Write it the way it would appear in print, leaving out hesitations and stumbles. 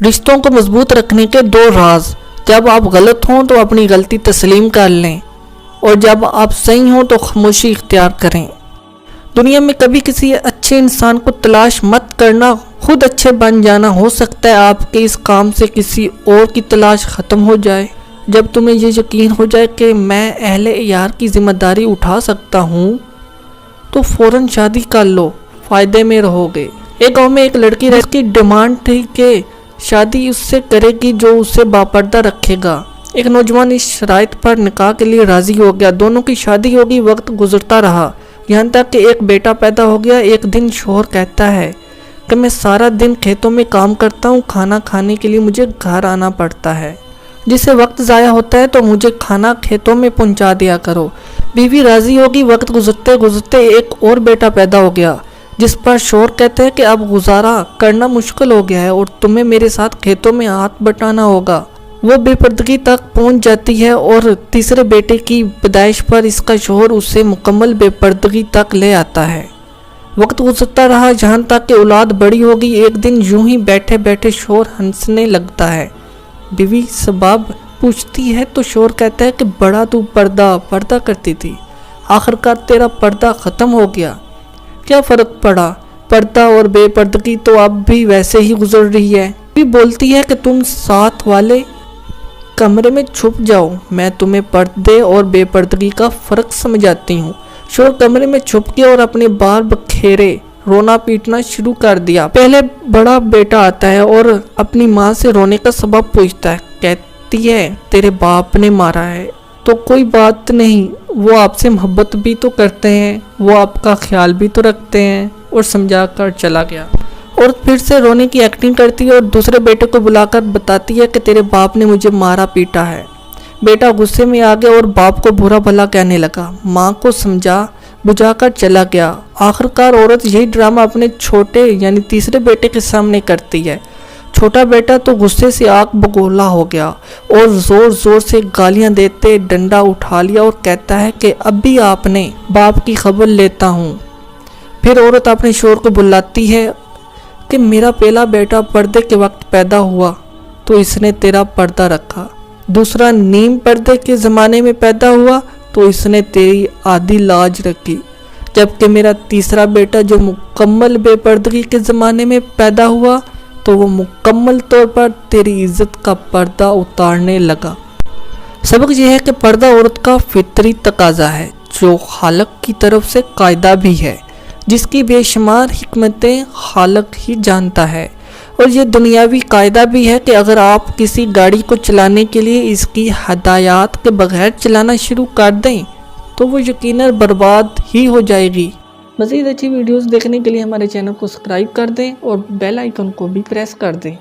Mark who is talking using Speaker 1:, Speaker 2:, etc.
Speaker 1: رشتوں کو مضبوط رکھنے کے 2 راز۔ جب آپ غلط ہوں تو اپنی غلطی تسلیم کر لیں، اور جب آپ صحیح ہوں تو خاموشی اختیار کریں۔ دنیا میں کبھی کسی اچھے انسان کو تلاش مت کرنا، خود اچھے بن جانا۔ ہو سکتا ہے آپ کے اس کام سے کسی اور کی تلاش ختم ہو جائے۔ جب تمہیں یہ یقین ہو جائے کہ میں اہل عیال کی ذمہ داری اٹھا سکتا ہوں تو فوراً شادی کر لو، فائدے میں رہو گے۔ ایک گاؤں میں ایک لڑکی رہتی، اس کی ڈیمانڈ تھی کہ شادی اس سے کرے گی جو اسے باپردہ رکھے گا۔ ایک نوجوان اس شرائط پر نکاح کے لیے راضی ہو گیا۔ دونوں کی شادی ہوگی، وقت گزرتا رہا، یہاں تک کہ ایک بیٹا پیدا ہو گیا۔ ایک دن شوہر کہتا ہے کہ میں سارا دن کھیتوں میں کام کرتا ہوں، کھانا کھانے کے لیے مجھے گھر آنا پڑتا ہے، جس سے وقت ضائع ہوتا ہے، تو مجھے کھانا کھیتوں میں پہنچا دیا کرو۔ بیوی راضی ہوگی۔ وقت گزرتے گزرتے ایک اور بیٹا پیدا ہو گیا، جس پر شوہر کہتے ہیں کہ اب گزارا کرنا مشکل ہو گیا ہے اور تمہیں میرے ساتھ کھیتوں میں ہاتھ بٹانا ہوگا۔ وہ بے پردگی تک پہنچ جاتی ہے اور تیسرے بیٹے کی پیدائش پر اس کا شوہر اسے مکمل بے پردگی تک لے آتا ہے۔ وقت گزرتا رہا جہاں تک کہ اولاد بڑی ہوگی۔ ایک دن یوں ہی بیٹھے بیٹھے شوہر ہنسنے لگتا ہے۔ بیوی سبب پوچھتی ہے تو شوہر کہتا ہے کہ بڑا تو پردہ کرتی تھی، آخرکار تیرا پردہ ختم ہو گیا، کیا فرق پڑا؟ پردہ اور بے پردگی تو اب بھی ویسے ہی گزر رہی ہے۔ بیوی بولتی ہے کہ تم ساتھ والے کمرے میں چھپ جاؤ، میں تمہیں پردے اور بے پردگی کا فرق سمجھاتی ہوں۔ شوہر کمرے میں چھپ گیا اور اپنے بال بکھیرے رونا پیٹنا شروع کر دیا۔ پہلے بڑا بیٹا آتا ہے اور اپنی ماں سے رونے کا سبب پوچھتا ہے۔ کہتی ہے تیرے باپ نے مارا ہے تو کوئی بات نہیں، وہ آپ سے محبت بھی تو کرتے ہیں، وہ آپ کا خیال بھی تو رکھتے ہیں، اور سمجھا کر چلا گیا۔ اور پھر سے رونے کی ایکٹنگ کرتی ہے اور دوسرے بیٹے کو بلا کر بتاتی ہے کہ تیرے باپ نے مجھے مارا پیٹا ہے۔ بیٹا غصے میں آ گیا اور باپ کو برا بھلا کہنے لگا، ماں کو سمجھا بجھا کر چلا گیا۔ آخرکار عورت یہی ڈرامہ اپنے چھوٹے یعنی تیسرے بیٹے کے سامنے کرتی ہے۔ چھوٹا بیٹا تو غصے سے آگ بگولا ہو گیا اور زور زور سے گالیاں دیتے ڈنڈا اٹھا لیا اور کہتا ہے کہ اب بھی آپ نے باپ کی خبر لیتا ہوں۔ پھر عورت اپنے شوہر کو بلاتی ہے کہ میرا پہلا بیٹا پردے کے وقت پیدا ہوا تو اس نے تیرا پردہ رکھا، دوسرا نیم پردے کے زمانے میں پیدا ہوا تو اس نے تیری آدھی لاج رکھی، جبکہ میرا تیسرا بیٹا جو مکمل بے پردگی کے زمانے میں پیدا ہوا تو وہ مکمل طور پر تیری عزت کا پردہ اتارنے لگا۔ سبق یہ ہے کہ پردہ عورت کا فطری تقاضا ہے، جو خالق کی طرف سے قاعدہ بھی ہے، جس کی بے شمار حکمتیں خالق ہی جانتا ہے۔ اور یہ دنیاوی قاعدہ بھی ہے کہ اگر آپ کسی گاڑی کو چلانے کے لیے اس کی ہدایات کے بغیر چلانا شروع کر دیں تو وہ یقیناً برباد ہی ہو جائے گی۔ مزید اچھی ویڈیوز دیکھنے کے لیے ہمارے چینل کو سبسکرائب کر دیں اور بیل آئیکن کو بھی پریس کر دیں۔